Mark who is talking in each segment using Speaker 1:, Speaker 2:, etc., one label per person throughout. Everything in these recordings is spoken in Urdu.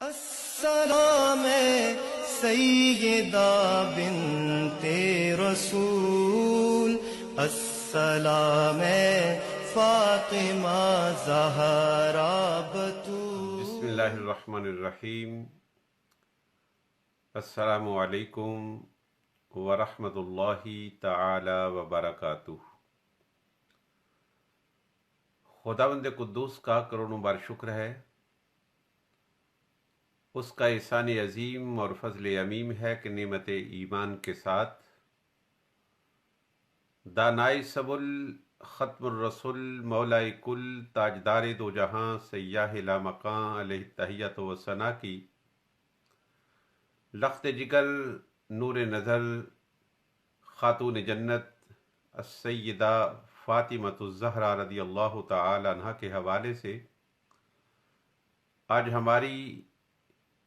Speaker 1: السلام سیدہ بنت رسول، السلام فاطمہ زہرا بتول۔
Speaker 2: بسم اللہ الرحمن الرحیم۔ السلام علیکم ورحمۃ اللہ تعالی وبرکاتہ۔ خداوند قدوس کا کروڑوں بار شکر ہے، اس کا احسان عظیم اور فضل عمیم ہے کہ نعمت ایمان کے ساتھ دانائی سبل، ختم الرسل، مولائے کل، تاجدار دو جہاں، سیاہ لامکاں علیہ تحیت و ثنا کی لخت جگر، نور نظر، خاتون جنت السیدہ فاطمۃ الزہرا رضی اللہ تعالی عنہا کے حوالے سے آج ہماری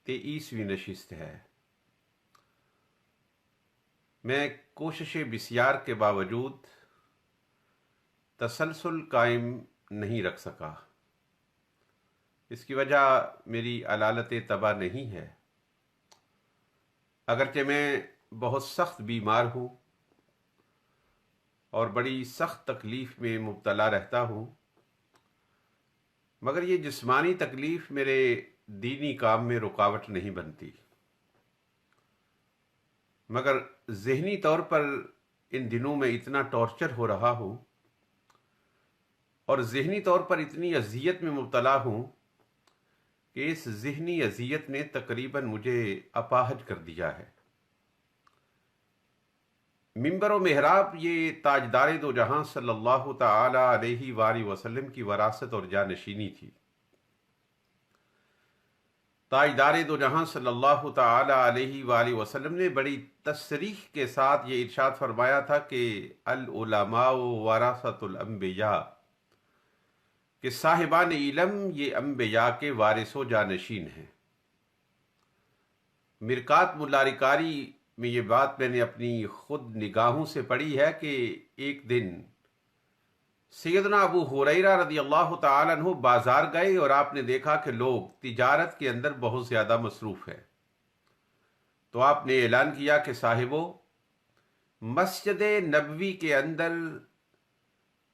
Speaker 2: 23ویں نشست ہے۔ میں کوشش بسیار کے باوجود تسلسل قائم نہیں رکھ سکا۔ اس کی وجہ میری علالت طبع نہیں ہے، اگرچہ میں بہت سخت بیمار ہوں اور بڑی سخت تکلیف میں مبتلا رہتا ہوں، مگر یہ جسمانی تکلیف میرے دینی کام میں رکاوٹ نہیں بنتی، مگر ذہنی طور پر ان دنوں میں اتنا ٹارچر ہو رہا ہوں اور ذہنی طور پر اتنی اذیت میں مبتلا ہوں کہ اس ذہنی اذیت نے تقریباً مجھے اپاہج کر دیا ہے۔ منبر و محراب یہ تاجدار دو جہاں صلی اللہ تعالی علیہ وآلہ وسلم کی وراثت اور جانشینی تھی۔ تاجدار دو جہاں صلی اللہ تعالی علیہ وآلہ وسلم نے بڑی تصریح کے ساتھ یہ ارشاد فرمایا تھا کہ العلماء ورثۃ الانبیاء، کہ صاحبان علم یہ انبیاء کے وارث و جانشین ہیں۔ مرکات ملارکاری میں یہ بات میں نے اپنی خود نگاہوں سے پڑھی ہے کہ ایک دن سیدنا ابو ہریرہ رضی اللہ تعالیٰ عنہ بازار گئے اور آپ نے دیکھا کہ لوگ تجارت کے اندر بہت زیادہ مصروف ہیں، تو آپ نے اعلان کیا کہ صاحبو، مسجد نبوی کے اندر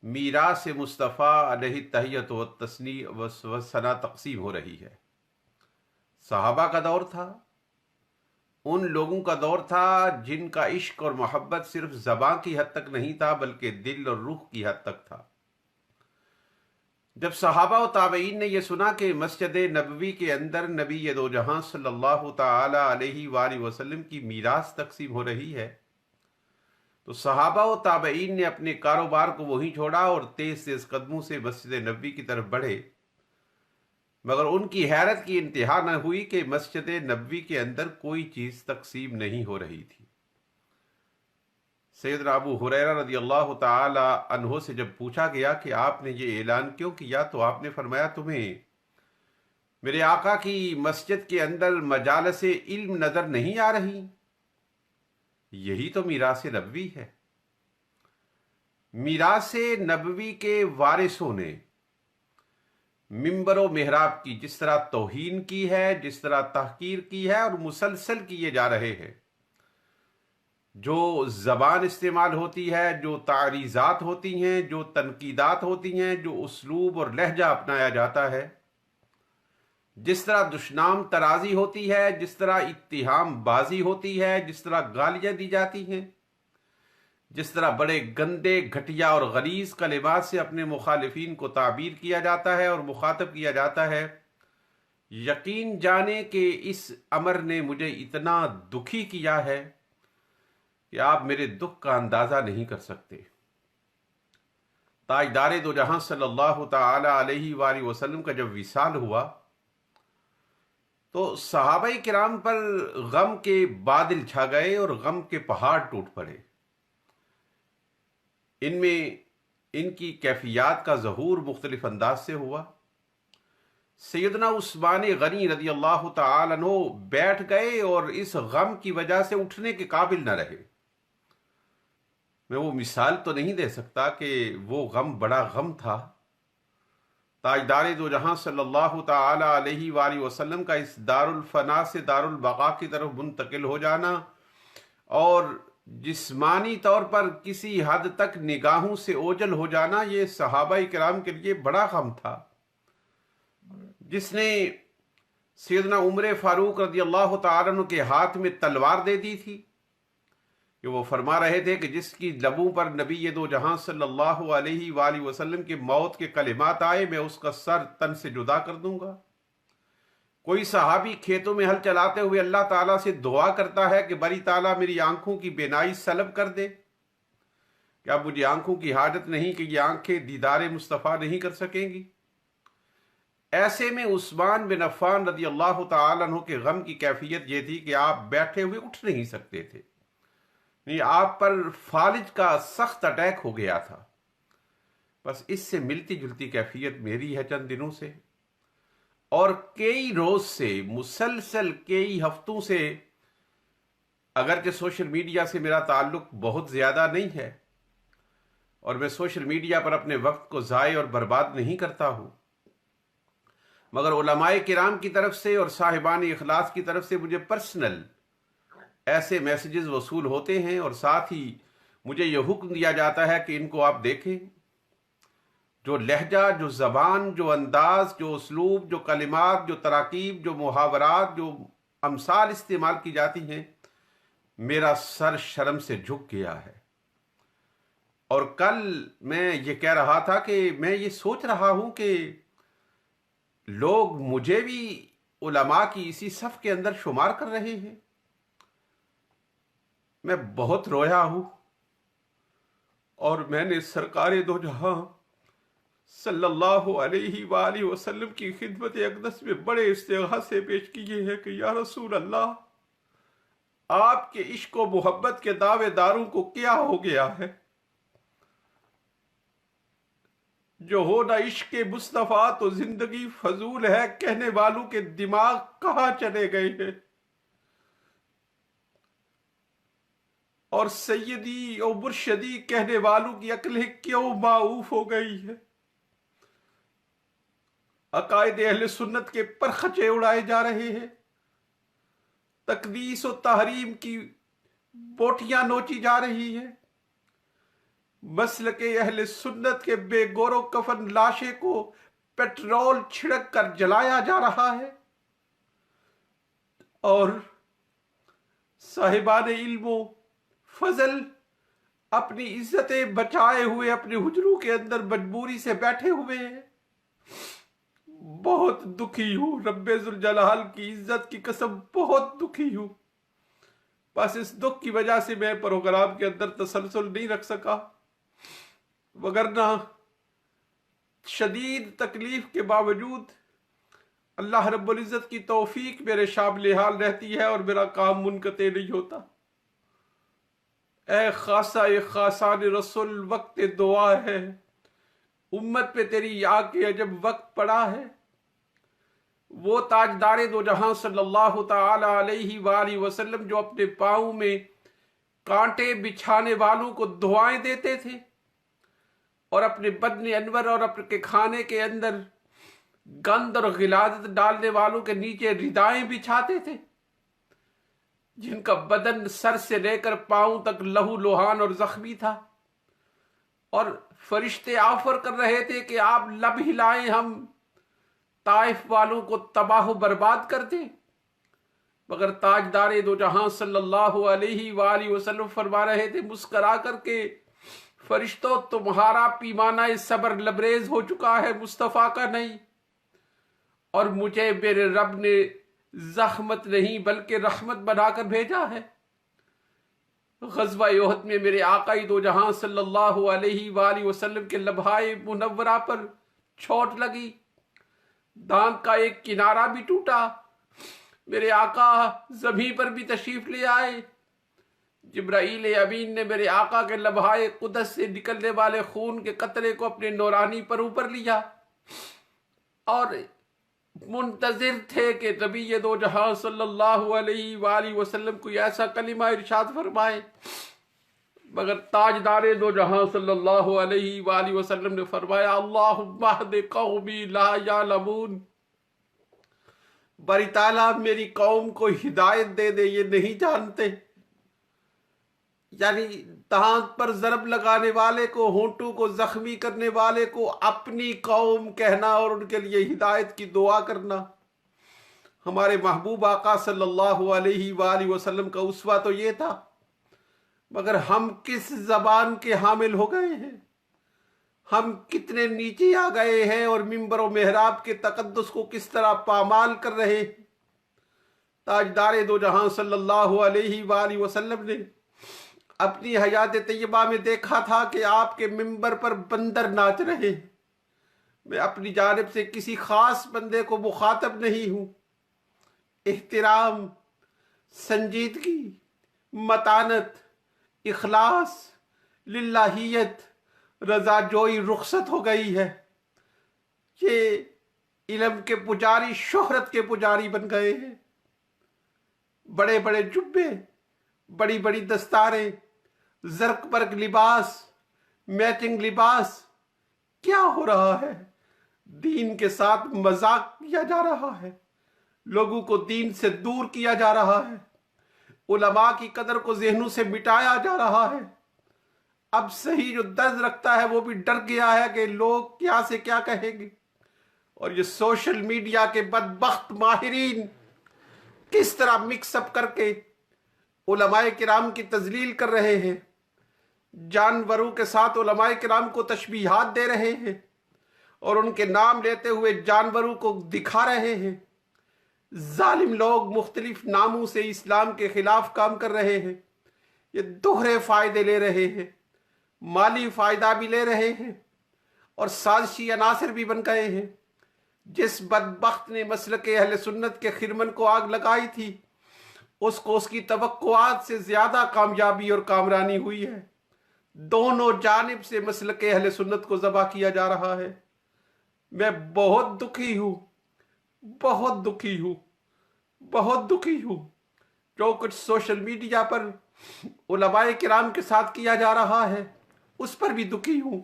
Speaker 2: میراث مصطفیٰ علیہ تحیت و تثنیہ و ثنا تقسیم ہو رہی ہے۔ صحابہ کا دور تھا، ان لوگوں کا دور تھا جن کا عشق اور محبت صرف زبان کی حد تک نہیں تھا بلکہ دل اور روح کی حد تک تھا۔ جب صحابہ و تابعین نے یہ سنا کہ مسجد نبوی کے اندر نبی دو جہاں صلی اللہ تعالی علیہ وآلہ وسلم کی میراث تقسیم ہو رہی ہے، تو صحابہ و تابعین نے اپنے کاروبار کو وہیں چھوڑا اور تیز تیز قدموں سے مسجد نبوی کی طرف بڑھے، مگر ان کی حیرت کی انتہا نہ ہوئی کہ مسجد نبوی کے اندر کوئی چیز تقسیم نہیں ہو رہی تھی۔ سیدنا ابو ہریرہ رضی اللہ تعالی عنہ سے جب پوچھا گیا کہ آپ نے یہ اعلان کیوں کیا، تو آپ نے فرمایا تمہیں میرے آقا کی مسجد کے اندر مجالس علم نظر نہیں آ رہی؟ یہی تو میراث نبوی ہے۔ میراث نبوی کے وارثوں نے منبر و محراب کی جس طرح توہین کی ہے، جس طرح تحقیر کی ہے اور مسلسل کیے جا رہے ہیں، جو زبان استعمال ہوتی ہے، جو تعریضات ہوتی ہیں، جو تنقیدات ہوتی ہیں، جو اسلوب اور لہجہ اپنایا جاتا ہے، جس طرح دشنام ترازی ہوتی ہے، جس طرح اتہام بازی ہوتی ہے، جس طرح گالیاں دی جاتی ہیں، جس طرح بڑے گندے، گھٹیا اور غلیظ کلمات سے اپنے مخالفین کو تعبیر کیا جاتا ہے اور مخاطب کیا جاتا ہے، یقین جانے کہ اس امر نے مجھے اتنا دکھی کیا ہے کہ آپ میرے دکھ کا اندازہ نہیں کر سکتے۔ تاجدار دو جہاں صلی اللہ تعالی علیہ وآلہ وسلم کا جب وصال ہوا تو صحابہ کرام پر غم کے بادل چھا گئے اور غم کے پہاڑ ٹوٹ پڑے۔ ان میں ان کی کیفیات کا ظہور مختلف انداز سے ہوا۔ سیدنا عثمان غنی رضی اللہ تعالی عنہ بیٹھ گئے اور اس غم کی وجہ سے اٹھنے کے قابل نہ رہے۔ میں وہ مثال تو نہیں دے سکتا کہ وہ غم بڑا غم تھا، تاجدار دو جہاں صلی اللہ تعالی علیہ وآلہ وسلم کا اس دار الفنا سے دار البقاء کی طرف منتقل ہو جانا اور جسمانی طور پر کسی حد تک نگاہوں سے اوجھل ہو جانا، یہ صحابہ کرام کے لیے بڑا غم تھا، جس نے سیدنا عمر فاروق رضی اللہ تعالیٰ عنہ کے ہاتھ میں تلوار دے دی تھی، کہ وہ فرما رہے تھے کہ جس کی لبوں پر نبی دو جہاں صلی اللہ علیہ وآلہ وسلم کے موت کے کلمات آئے، میں اس کا سر تن سے جدا کر دوں گا۔ کوئی صحابی کھیتوں میں ہل چلاتے ہوئے اللہ تعالیٰ سے دعا کرتا ہے کہ باری تعالیٰ میری آنکھوں کی بینائی سلب کر دے، کہ اب مجھے آنکھوں کی حاجت نہیں کہ یہ آنکھیں دیدار مصطفیٰ نہیں کر سکیں گی۔ ایسے میں عثمان بن عفان رضی اللہ تعالیٰ عنہ کے غم کی کیفیت یہ تھی کہ آپ بیٹھے ہوئے اٹھ نہیں سکتے تھے، نہیں آپ پر فالج کا سخت اٹیک ہو گیا تھا۔ بس اس سے ملتی جلتی کیفیت میری ہے چند دنوں سے، اور کئی روز سے، مسلسل کئی ہفتوں سے، اگرچہ سوشل میڈیا سے میرا تعلق بہت زیادہ نہیں ہے اور میں سوشل میڈیا پر اپنے وقت کو ضائع اور برباد نہیں کرتا ہوں، مگر علماء کرام کی طرف سے اور صاحبان اخلاص کی طرف سے مجھے پرسنل ایسے میسیجز وصول ہوتے ہیں، اور ساتھ ہی مجھے یہ حکم دیا جاتا ہے کہ ان کو آپ دیکھیں، جو لہجہ، جو زبان، جو انداز، جو اسلوب، جو کلمات، جو تراکیب، جو محاورات، جو امثال استعمال کی جاتی ہیں، میرا سر شرم سے جھک گیا ہے۔ اور کل میں یہ کہہ رہا تھا کہ میں یہ سوچ رہا ہوں کہ لوگ مجھے بھی علماء کی اسی صف کے اندر شمار کر رہے ہیں۔ میں بہت رویا ہوں، اور میں نے سرکار دو جہاں صلی اللہ علیہ وآلہ وسلم کی خدمت اقدس میں بڑے استغاثے پیش کیے ہیں کہ یا رسول اللہ، آپ کے عشق و محبت کے دعوے داروں کو کیا ہو گیا ہے؟ جو ہونا عشق مصطفیٰ تو زندگی فضول ہے، کہنے والوں کے دماغ کہاں چلے گئے ہیں؟ اور سیدی اور مرشدی کہنے والوں کی عقلیں کیوں معوف ہو گئی ہے؟ عقائد اہل سنت کے پرخچے اڑائے جا رہے ہیں، تقدیس و تحریم کی بوٹیاں نوچی جا رہی ہیں، مسلک اہل سنت کے بے گور و کفن لاشے کو پیٹرول چھڑک کر جلایا جا رہا ہے، اور صاحبان علم و فضل اپنی عزتیں بچائے ہوئے اپنے حجروں کے اندر مجبوری سے بیٹھے ہوئے ہیں۔ بہت دکھی ہوں، رب ذوالجلال کی عزت کی قسم بہت دکھی ہوں۔ بس اس دکھ کی وجہ سے میں پروگرام کے اندر تسلسل نہیں رکھ سکا، وگرنہ شدید تکلیف کے باوجود اللہ رب العزت کی توفیق میرے شامل حال رہتی ہے اور میرا کام منقطع نہیں ہوتا۔ اے خاصہ خاصان رسول، وقت دعا ہے، امت پہ تیری آ کے عجب وقت پڑا ہے۔ وہ تاجدار دو جہاں صلی اللہ تعالی علیہ وآلہ وسلم جو اپنے پاؤں میں کانٹے بچھانے والوں کو دعائیں دیتے تھے، اور اپنے بدن انور اور اپنے کھانے کے اندر گند اور غلاظت ڈالنے والوں کے نیچے ردائیں بچھاتے تھے، جن کا بدن سر سے لے کر پاؤں تک لہو لوہان اور زخمی تھا، اور فرشتے آفر کر رہے تھے کہ آپ لب ہلائیں، ہم طائف والوں کو تباہ و برباد کر دیں، مگر تاجدار دو جہاں صلی اللہ علیہ وآلہ وسلم فرما رہے تھے مسکرا کر کے، فرشتوں تمہارا پیمانہ صبر لبریز ہو چکا ہے، مصطفیٰ کا نہیں، اور مجھے میرے رب نے زحمت نہیں بلکہ رحمت بنا کر بھیجا ہے۔ غزوہ احد میں میرے آقا دو جہاں صلی اللہ علیہ وآلہ وسلم کے لبہائے منورہ پر چوٹ لگی، دانت کا ایک کنارہ بھی ٹوٹا، میرے آقا زمین پر بھی تشریف لے آئے، جبرائیل امین نے میرے آقا کے لبہائے قدس سے نکلنے والے خون کے قطرے کو اپنے نورانی پر اوپر لیا، اور منتظر تھے کہ نبی دو جہاں صلی اللہ علیہ وآلہ وسلم کوئی ایسا کلمہ ارشاد فرمائے، مگر تاجدار دو جہاں صلی اللہ علیہ وآلہ وسلم نے فرمایا اللہم اہد قومی لا یعلمون، باری تعالیٰ میری قوم کو ہدایت دے دے، یہ نہیں جانتے۔ یعنی دانت پر ضرب لگانے والے کو، ہونٹوں کو زخمی کرنے والے کو اپنی قوم کہنا اور ان کے لیے ہدایت کی دعا کرنا۔ ہمارے محبوب آقا صلی اللہ علیہ وآلہ وسلم کا اسوہ تو یہ تھا، مگر ہم کس زبان کے حامل ہو گئے ہیں، ہم کتنے نیچے آ گئے ہیں اور ممبر و محراب کے تقدس کو کس طرح پامال کر رہے ہیں۔ تاجدار دو جہاں صلی اللہ علیہ وآلہ وسلم نے اپنی حیات طیبہ میں دیکھا تھا کہ آپ کے ممبر پر بندر ناچ رہے ہیں۔ میں اپنی جانب سے کسی خاص بندے کو مخاطب نہیں ہوں۔ احترام، سنجیدگی، متانت، اخلاص، للہیت، رضا جوئی رخصت ہو گئی ہے۔ یہ علم کے پجاری شہرت کے پجاری بن گئے ہیں۔ بڑے بڑے جبے، بڑی بڑی دستاریں، زرق برق لباس، میچنگ لباس، کیا ہو رہا ہے؟ دین کے ساتھ مذاق کیا جا رہا ہے، لوگوں کو دین سے دور کیا جا رہا ہے، علماء کی قدر کو ذہنوں سے مٹایا جا رہا ہے۔ اب صحیح جو درد رکھتا ہے وہ بھی ڈر گیا ہے کہ لوگ کیا سے کیا کہیں گے، اور یہ سوشل میڈیا کے بدبخت ماہرین کس طرح مکس اپ کر کے علماء کرام کی تذلیل کر رہے ہیں، جانوروں کے ساتھ علماء کرام کو تشبیہات دے رہے ہیں اور ان کے نام لیتے ہوئے جانوروں کو دکھا رہے ہیں۔ ظالم لوگ مختلف ناموں سے اسلام کے خلاف کام کر رہے ہیں، یہ دوہرے فائدے لے رہے ہیں، مالی فائدہ بھی لے رہے ہیں اور سازشی عناصر بھی بن گئے ہیں۔ جس بدبخت نے مسلک اہل سنت کے خرمن کو آگ لگائی تھی، اس کو اس کی توقعات سے زیادہ کامیابی اور کامرانی ہوئی ہے۔ دونوں جانب سے مسلک اہل سنت کو ذبح کیا جا رہا ہے۔ میں بہت دکھی ہوں، بہت دکھی ہوں، بہت دکھی ہوں۔ جو کچھ سوشل میڈیا پر علماء کرام کے ساتھ کیا جا رہا ہے اس پر بھی دکھی ہوں،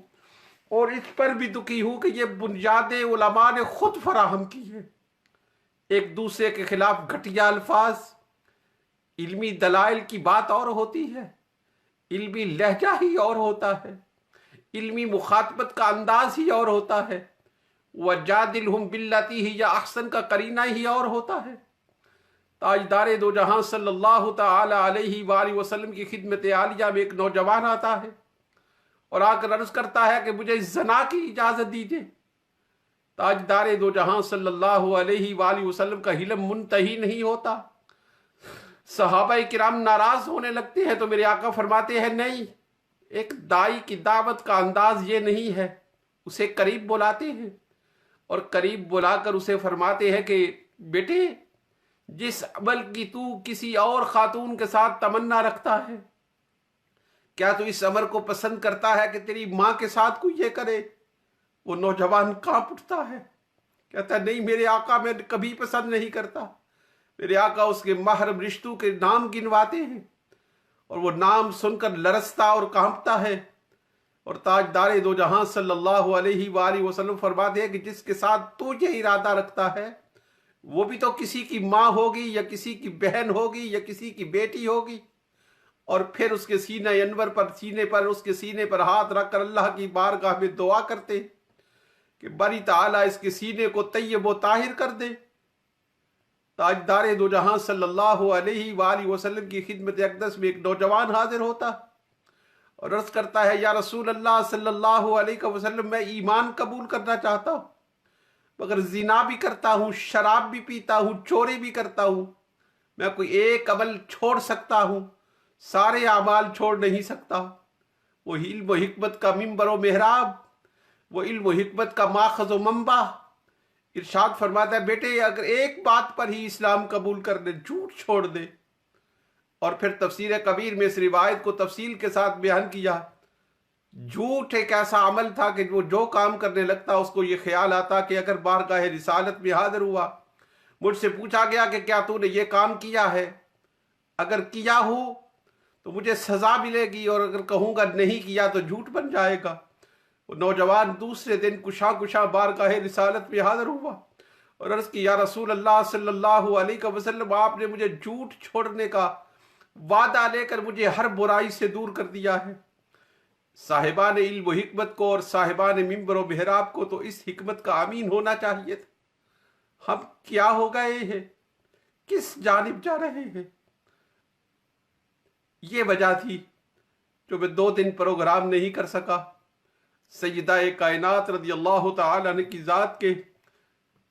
Speaker 2: اور اس پر بھی دکھی ہوں کہ یہ بنیادیں علماء نے خود فراہم کی ہے۔ ایک دوسرے کے خلاف گھٹیا الفاظ، علمی دلائل کی بات اور ہوتی ہے، علمی لہجہ ہی اور ہوتا ہے، علمی مخاطبت کا انداز ہی اور ہوتا ہے، وَجَادِلْهُمْ بِالَّتِي هِيَ أَحْسَنُ کا قرینہ ہی اور ہوتا ہے۔ تاجدار دو جہاں صلی اللہ تعالی علیہ وآلہ وسلم کی خدمت عالیہ میں ایک نوجوان آتا ہے اور آ کر عرض کرتا ہے کہ مجھے زنا کی اجازت دیجیے۔ تاجدار دو جہاں صلی اللہ علیہ وآلہ وسلم کا حلم منتہی نہیں ہوتا۔ صحابہ کرام ناراض ہونے لگتے ہیں تو میرے آقا فرماتے ہیں نہیں، ایک دائی کی دعوت کا انداز یہ نہیں ہے۔ اسے قریب بلاتے ہیں اور قریب بلا کر اسے فرماتے ہیں کہ بیٹے، جس عمل کی تو کسی اور خاتون کے ساتھ تمنا رکھتا ہے، کیا تو اس عمل کو پسند کرتا ہے کہ تیری ماں کے ساتھ کوئی یہ کرے؟ وہ نوجوان کانپ اٹھتا ہے، کہتا ہے نہیں میرے آقا، میں کبھی پسند نہیں کرتا۔ میرے آقا اس کے محرم رشتوں کے نام گنواتے ہیں اور وہ نام سن کر لرزتا اور کانپتا ہے، اور تاجدار دو جہاں صلی اللہ علیہ وآلہ وسلم فرماتے ہیں کہ جس کے ساتھ تو یہ ارادہ رکھتا ہے وہ بھی تو کسی کی ماں ہوگی یا کسی کی بہن ہوگی یا کسی کی بیٹی ہوگی۔ اور پھر اس کے سینہ انور پر، اس کے سینے پر ہاتھ رکھ کر اللہ کی بارگاہ میں دعا کرتے کہ باری تعالیٰ اس کے سینے کو طیب و طاہر کر دے۔ تاجدار دو جہاں صلی اللہ علیہ وآلہ وسلم کی خدمت اقدس میں ایک نوجوان حاضر ہوتا اور عرض کرتا ہے یا رسول اللہ صلی اللہ علیہ وسلم، میں ایمان قبول کرنا چاہتا ہوں مگر زنا بھی کرتا ہوں، شراب بھی پیتا ہوں، چوری بھی کرتا ہوں، میں کوئی ایک عمل چھوڑ سکتا ہوں، سارے اعمال چھوڑ نہیں سکتا۔ وہ علم و حکمت کا ممبر و محراب، وہ علم و حکمت کا ماخذ و منبع، ارشاد فرماتا ہے بیٹے اگر ایک بات پر ہی اسلام قبول کر دے، جھوٹ چھوڑ دے۔ اور پھر تفسیر کبیر میں اس روایت کو تفصیل کے ساتھ بیان کیا۔ جھوٹ ایک ایسا عمل تھا کہ وہ جو کام کرنے لگتا اس کو یہ خیال آتا کہ اگر بارگاہ رسالت میں حاضر ہوا، مجھ سے پوچھا گیا کہ کیا تو نے یہ کام کیا ہے، اگر کیا ہو تو مجھے سزا ملے گی، اور اگر کہوں گا نہیں کیا تو جھوٹ بن جائے گا۔ وہ نوجوان دوسرے دن کشاں بارگاہ رسالت میں حاضر ہوا اور عرض کی، یا رسول اللہ صلی اللہ علیہ وسلم، آپ نے مجھے جھوٹ چھوڑنے کا وعدہ لے کر مجھے ہر برائی سے دور کر دیا ہے۔ صاحبان علم و حکمت کو اور صاحبان ممبر و محراب کو تو اس حکمت کا امین ہونا چاہیے تھا۔ ہم کیا ہو گئے ہیں؟ کس جانب جا رہے ہیں؟ یہ وجہ تھی جو میں 2 دن پروگرام نہیں کر سکا۔ سیدہ کائنات رضی اللہ تعالی عنہ کی ذات کے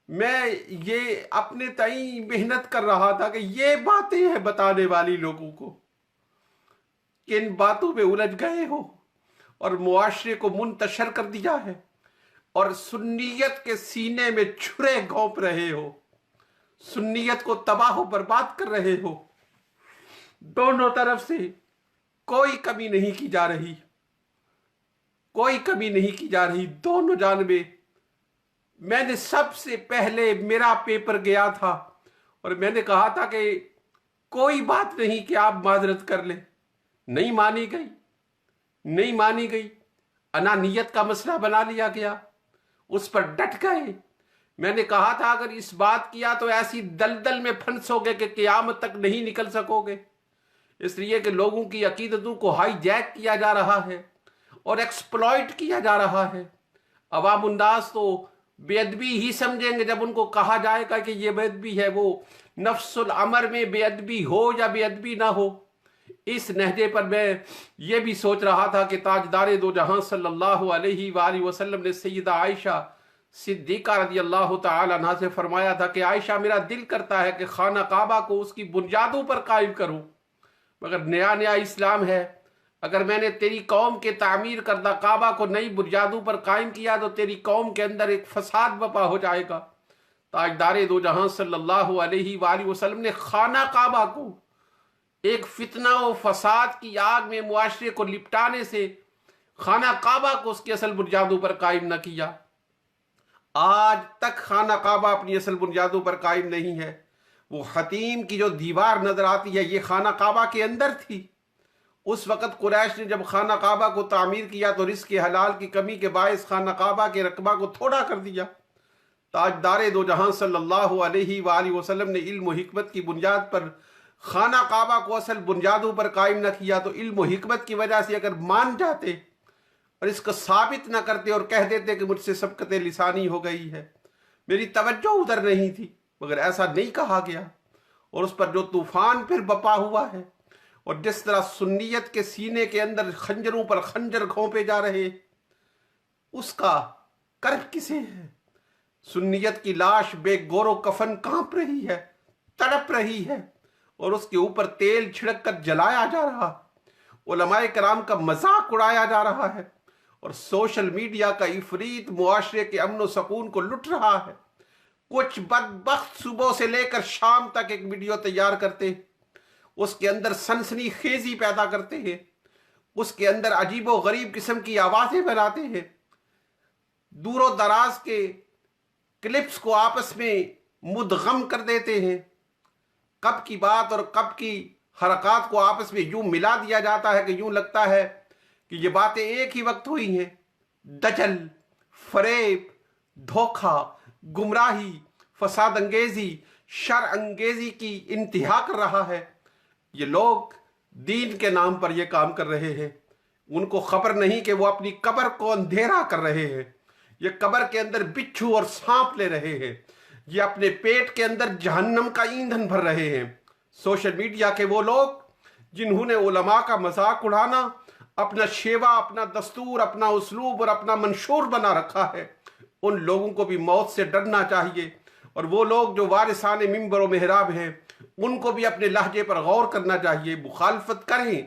Speaker 2: میں یہ اپنے تئیں محنت کر رہا تھا کہ یہ باتیں ہیں بتانے والی لوگوں کو کہ ان باتوں میں الجھ گئے ہو اور معاشرے کو منتشر کر دیا ہے اور سنیت کے سینے میں چھرے گھونپ رہے ہو، سنیت کو تباہ و برباد کر رہے ہو۔ دونوں طرف سے کوئی کمی نہیں کی جا رہی، کوئی کمی نہیں کی جا رہی، دونوں جانبیں۔ میں نے سب سے پہلے میرا پیپر گیا تھا اور میں نے کہا تھا کہ کوئی بات نہیں کہ آپ معذرت کر لیں، نہیں مانی گئی، نہیں مانی گئی۔ انانیت کا مسئلہ بنا لیا گیا، اس پر ڈٹ گئے۔ میں نے کہا تھا اگر اس بات کیا تو ایسی دلدل میں پھنسو گے کہ قیامت تک نہیں نکل سکو گے، اس لیے کہ لوگوں کی عقیدتوں کو ہائی جیک کیا جا رہا ہے اور ایکسپلائٹ کیا جا رہا ہے۔ عوام الناس تو بے ادبی ہی سمجھیں گے جب ان کو کہا جائے گا کہ یہ بے ادبی ہے، وہ نفس الامر میں بے ادبی ہو یا بے ادبی نہ ہو۔ اس نہجے پر میں یہ بھی سوچ رہا تھا کہ تاجدار دو جہاں صلی اللہ علیہ وآلہ وسلم نے سیدہ عائشہ صدیقہ رضی اللہ تعالی عنہ سے فرمایا تھا کہ عائشہ، میرا دل کرتا ہے کہ خانہ کعبہ کو اس کی بنیادوں پر قائم کروں، مگر نیا نیا اسلام ہے، اگر میں نے تیری قوم کے تعمیر کردہ کعبہ کو نئی بنیادوں پر قائم کیا تو تیری قوم کے اندر ایک فساد برپا ہو جائے گا۔ تاجدار دو جہاں صلی اللہ علیہ وآلہ وسلم نے خانہ کعبہ کو ایک فتنہ و فساد کی آگ میں معاشرے کو لپٹانے سے خانہ کعبہ کو اس کی اصل بنیادوں پر قائم نہ کیا۔ آج تک خانہ کعبہ اپنی اصل بنیادوں پر قائم نہیں ہے۔ وہ حتیم کی جو دیوار نظر آتی ہے یہ خانہ کعبہ کے اندر تھی۔ اس وقت قریش نے جب خانہ کعبہ کو تعمیر کیا تو رزق حلال کی کمی کے باعث خانہ کعبہ کے رقبہ کو تھوڑا کر دیا۔ تاجدار دو جہاں صلی اللہ علیہ وآلہ وسلم نے علم و حکمت کی بنیاد پر خانہ کعبہ کو اصل بنیادوں پر قائم نہ کیا تو علم و حکمت کی وجہ سے اگر مان جاتے اور اس کو ثابت نہ کرتے اور کہہ دیتے کہ مجھ سے سبقت لسانی ہو گئی ہے، میری توجہ ادھر نہیں تھی، مگر ایسا نہیں کہا گیا۔ اور اس پر جو طوفان پھر بپا ہوا ہے اور جس طرح سنیت کے سینے کے اندر خنجروں پر خنجر گھونپے جا رہے، اس کا کرب کسے ہے؟ سنیت کی لاش بے گور و کفن کانپ رہی ہے، تڑپ رہی ہے اور اس کے اوپر تیل چھڑک کر جلایا جا رہا، علماء کرام کا مذاق اڑایا جا رہا ہے اور سوشل میڈیا کا عفریت معاشرے کے امن و سکون کو لٹ رہا ہے۔ کچھ بدبخت صبح سے لے کر شام تک ایک ویڈیو تیار کرتے، اس کے اندر سنسنی خیزی پیدا کرتے ہیں، اس کے اندر عجیب و غریب قسم کی آوازیں بناتے ہیں، دور و دراز کے کلپس کو آپس میں مدغم کر دیتے ہیں، کب کی بات اور کب کی حرکات کو آپس میں یوں ملا دیا جاتا ہے کہ یوں لگتا ہے کہ یہ باتیں ایک ہی وقت ہوئی ہیں۔ دجل، فریب، دھوکہ، گمراہی، فساد انگیزی، شر انگیزی کی انتہا کر رہا ہے۔ یہ لوگ دین کے نام پر یہ کام کر رہے ہیں، ان کو خبر نہیں کہ وہ اپنی قبر کو اندھیرا کر رہے ہیں، یہ قبر کے اندر بچھو اور سانپ لے رہے ہیں، یہ اپنے پیٹ کے اندر جہنم کا ایندھن بھر رہے ہیں۔ سوشل میڈیا کے وہ لوگ جنہوں نے علماء کا مذاق اڑانا اپنا شیوا، اپنا دستور، اپنا اسلوب اور اپنا منشور بنا رکھا ہے، ان لوگوں کو بھی موت سے ڈرنا چاہیے۔ اور وہ لوگ جو وارثان ممبر و محراب ہیں ان کو بھی اپنے لہجے پر غور کرنا چاہیے۔ مخالفت کریں،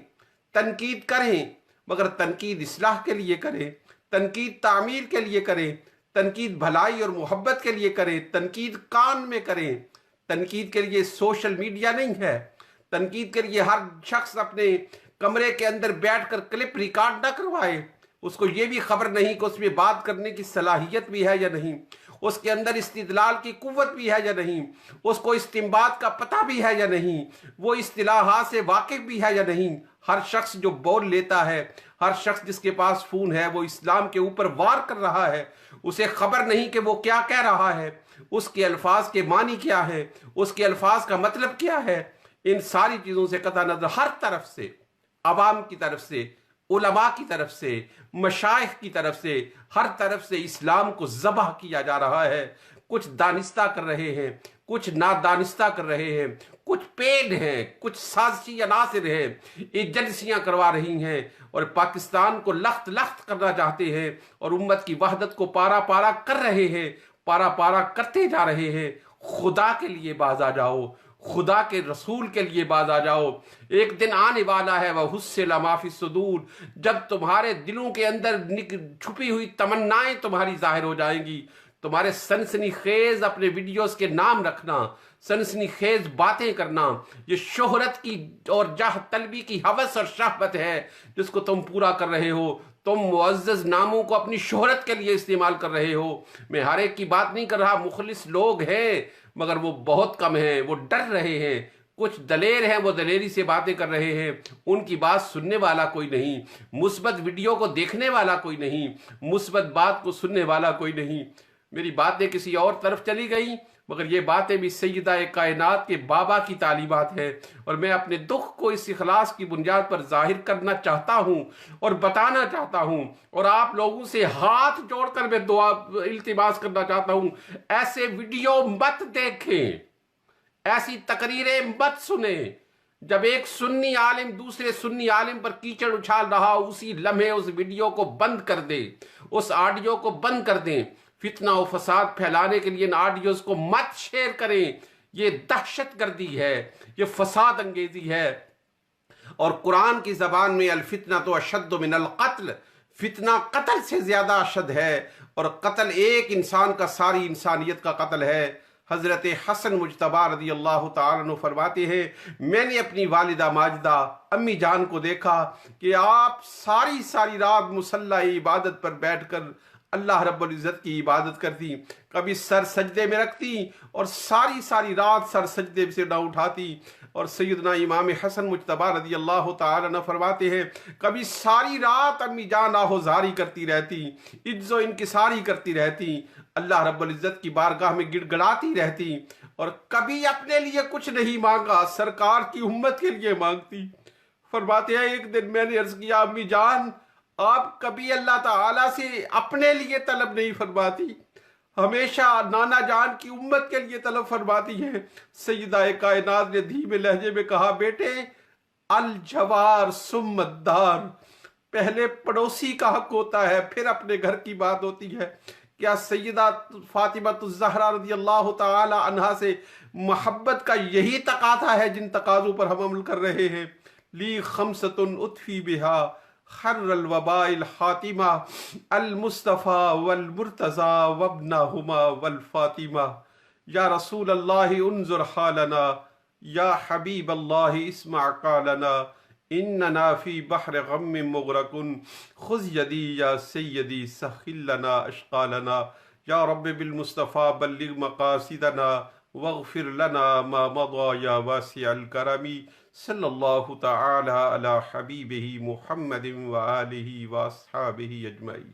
Speaker 2: تنقید کریں، مگر تنقید اصلاح کے لیے کریں، تنقید تعمیر کے لیے کریں، تنقید بھلائی اور محبت کے لیے کریں، تنقید کان میں کریں۔ تنقید کے لیے سوشل میڈیا نہیں ہے، تنقید کے لیے ہر شخص اپنے کمرے کے اندر بیٹھ کر کلپ ریکارڈ نہ کروائے، اس کو یہ بھی خبر نہیں کہ اس میں بات کرنے کی صلاحیت بھی ہے یا نہیں، اس کے اندر استدلال کی قوت بھی ہے یا نہیں، اس کو استنباط کا پتہ بھی ہے یا نہیں، وہ اصطلاحات سے واقف بھی ہے یا نہیں۔ ہر شخص جو بول لیتا ہے، ہر شخص جس کے پاس فون ہے، وہ اسلام کے اوپر وار کر رہا ہے، اسے خبر نہیں کہ وہ کیا کہہ رہا ہے، اس کے الفاظ کے معنی کیا ہے، اس کے الفاظ کا مطلب کیا ہے۔ ان ساری چیزوں سے قطع نظر ہر طرف سے، عوام کی طرف سے، علماء کی طرف سے، مشائخ کی طرف سے، ہر طرف سے اسلام کو ذبح کیا جا رہا ہے۔ کچھ دانستہ کر رہے ہیں، کچھ نادانستہ کر رہے ہیں، کچھ پیڈ ہیں، کچھ سازشی عناصر ہیں، ایجنسیاں کروا رہی ہیں اور پاکستان کو لخت لخت کرنا چاہتے ہیں اور امت کی وحدت کو پارا پارا کر رہے ہیں، پارا پارا کرتے جا رہے ہیں۔ خدا کے لیے باز آ جاؤ، خدا کے رسول کے لیے باز آ جاؤ۔ ایک دن آنے والا ہے، وَحُصِّلَ مَا فِي الصُّدُورِ، جب تمہارے دلوں کے اندر چھپی ہوئی تمنائیں تمہاری ظاہر ہو جائیں گی۔ تمہارے سنسنی خیز اپنے ویڈیوز کے نام رکھنا، سنسنی خیز باتیں کرنا، یہ شہرت کی اور جاہ طلبی کی ہوس اور شہوت ہے جس کو تم پورا کر رہے ہو۔ تم معزز ناموں کو اپنی شہرت کے لیے استعمال کر رہے ہو۔ میں ہر ایک کی بات نہیں کر رہا، مخلص لوگ ہیں مگر وہ بہت کم ہیں، وہ ڈر رہے ہیں۔ کچھ دلیر ہیں، وہ دلیری سے باتیں کر رہے ہیں، ان کی بات سننے والا کوئی نہیں، مثبت ویڈیو کو دیکھنے والا کوئی نہیں، مثبت بات کو سننے والا کوئی نہیں۔ میری باتیں کسی اور طرف چلی گئیں مگر یہ باتیں بھی سیدہ کائنات کے بابا کی تعلیمات ہیں، اور میں اپنے دکھ کو اس اخلاص کی بنیاد پر ظاہر کرنا چاہتا ہوں اور بتانا چاہتا ہوں، اور آپ لوگوں سے ہاتھ جوڑ کر میں دعا التماس کرنا چاہتا ہوں، ایسے ویڈیو مت دیکھیں، ایسی تقریریں مت سنیں۔ جب ایک سنی عالم دوسرے سنی عالم پر کیچڑ اچھال رہا، اسی لمحے اس ویڈیو کو بند کر دیں، اس آڈیو کو بند کر دیں۔ فتنہ و فساد پھیلانے کے لیے ان آڈیوز کو مت شیئر کریں، یہ دہشت گردی ہے، یہ فساد انگیزی ہے۔ اور قرآن کی زبان میں الفتنہ تو اشد من القتل، فتنہ قتل سے زیادہ اشد ہے، اور قتل ایک انسان کا ساری انسانیت کا قتل ہے۔ حضرت حسن مجتبی رضی اللہ تعالیٰ عنہ فرماتے ہیں، میں نے اپنی والدہ ماجدہ امی جان کو دیکھا کہ آپ ساری رات مصلی عبادت پر بیٹھ کر اللہ رب العزت کی عبادت کرتی، کبھی سر سجدے میں رکھتی اور ساری رات سر سجدے سے نہ اٹھاتی۔ اور سیدنا امام حسن مجتبی رضی اللہ تعالیٰ عنہ فرماتے ہیں، کبھی ساری رات امی جان آہوزاری کرتی رہتی، عجز و انکساری کرتی رہتی، اللہ رب العزت کی بارگاہ میں گڑ گڑاتی رہتی، اور کبھی اپنے لیے کچھ نہیں مانگا، سرکار کی امت کے لیے مانگتی۔ فرماتے ہیں ایک دن میں نے عرض کیا، امی جان آپ کبھی اللہ تعالیٰ سے اپنے لیے طلب نہیں فرماتی، ہمیشہ نانا جان کی امت کے لیے طلب فرماتی ہیں۔ سیدہ کائنات نے دھیمے لہجے میں کہا، بیٹے الجوار ثم الدار، پہلے پڑوسی کا حق ہوتا ہے پھر اپنے گھر کی بات ہوتی ہے۔ کیا سیدہ فاطمہ الزہرا رضی اللہ تعالی عنہا سے محبت کا یہی تقاضا ہے جن تقاضوں پر ہم عمل کر رہے ہیں؟ لی خمسۃ اطفی بہا خر الوباء الحاتمہ المصطفیٰ والمرتضی وابنہما والفاطمہ۔ یا رسول اللہ انظر حالنا، یا حبیب اللہ اسمع قالنا، اننا فی بحر غم مغرق، خذ یدی یا سیدی سخل لنا اشقالنا۔ یا رب بالمصطفیٰ بلغ مقاصدنا واغفر لنا ما مضى یا واسع الکرم۔ صلی اللہ تعالی علی حبیبہ محمد وآلہ واصحابہ اجمعین۔